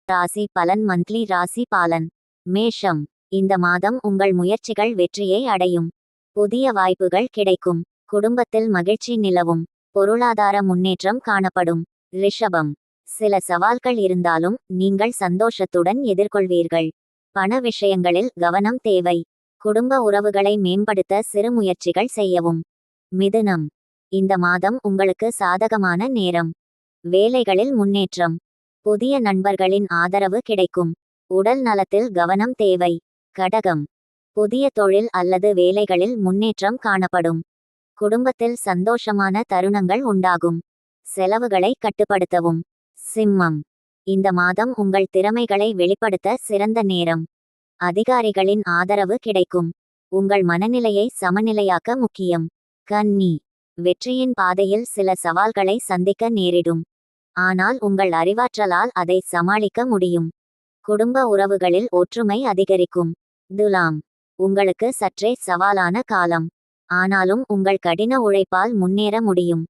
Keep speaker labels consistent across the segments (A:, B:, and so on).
A: ராசி பலன் மந்த்லி ராசி பாலன். மேஷம். இந்த மாதம் உங்கள் முயற்சிகள் வெற்றியை அடையும். புதிய வாய்ப்புகள் கிடைக்கும். குடும்பத்தில் மகிழ்ச்சி நிலவும். பொருளாதார முன்னேற்றம் காணப்படும். ரிஷபம். சில சவால்கள் இருந்தாலும் நீங்கள் சந்தோஷத்துடன் எதிர்கொள்வீர்கள். பண விஷயங்களில் கவனம் தேவை. குடும்ப உறவுகளை மேம்படுத்த சிறு முயற்சிகள் செய்யவும். மிதுனம். இந்த மாதம் உங்களுக்கு சாதகமான நேரம். வேலைகளில் முன்னேற்றம். புதிய நண்பர்களின் ஆதரவு கிடைக்கும். உடல் நலத்தில் கவனம் தேவை. கடகம். புதிய தொழில் அல்லது வேலைகளில் முன்னேற்றம் காணப்படும். குடும்பத்தில் சந்தோஷமான தருணங்கள் உண்டாகும். செலவுகளை கட்டுப்படுத்தவும். சிம்மம். இந்த மாதம் உங்கள் திறமைகளை வெளிப்படுத்த சிறந்த நேரம். அதிகாரிகளின் ஆதரவு கிடைக்கும். உங்கள் மனநிலையை சமநிலையாக்க முக்கியம். கன்னி. வெற்றியின் பாதையில் சில சவால்களை சந்திக்க நேரிடும். ஆனால் உங்கள் அறிவாற்றலால் அதை சமாளிக்க முடியும். குடும்ப உறவுகளில் ஒற்றுமை அதிகரிக்கும். துலாம். உங்களுக்கு சற்றே சவாலான காலம். ஆனாலும் உங்கள் கடின உழைப்பால் முன்னேற முடியும்.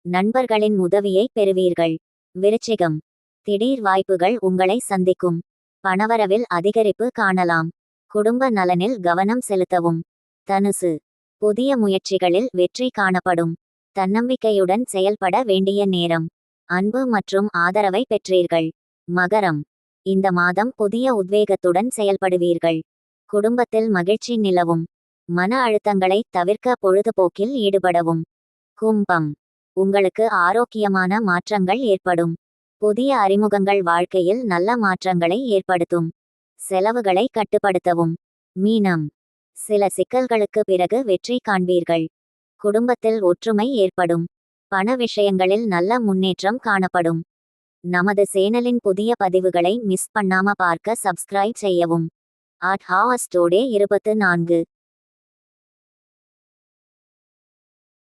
A: நண்பர்களின் உதவியை பெறுவீர்கள். விருச்சிகம். திடீர் வாய்ப்புகள் உங்களை சந்திக்கும். பணவரவில் அதிகரிப்பு காணலாம். குடும்ப நலனில் கவனம் செலுத்தவும். தனுசு. புதிய முயற்சிகளில் வெற்றி காணப்படும். தன்னம்பிக்கையுடன் செயல்பட வேண்டிய நேரம். அன்பு மற்றும் ஆதரவை பெற்றீர்கள். மகரம். இந்த மாதம் புதிய உத்வேகத்துடன் செயல்படுவீர்கள். குடும்பத்தில் மகிழ்ச்சி நிலவும். மன அழுத்தங்களை தவிர்க்க பொழுதுபோக்கில் ஈடுபடவும். கும்பம். உங்களுக்கு ஆரோக்கியமான மாற்றங்கள் ஏற்படும். புதிய அறிமுகங்கள் வாழ்க்கையில் நல்ல மாற்றங்களை ஏற்படுத்தும். செலவுகளை கட்டுப்படுத்தவும். மீனம். சில சிக்கல்களுக்கு பிறகு வெற்றி காண்பீர்கள். குடும்பத்தில் ஒற்றுமை ஏற்படும். பண விஷயங்களில் நல்ல முன்னேற்றம் காணப்படும். நமது சேனலின் புதிய பதிவுகளை மிஸ் பண்ணாம பார்க்க சப்ஸ்கிரைப் செய்யவும். டுடே 24.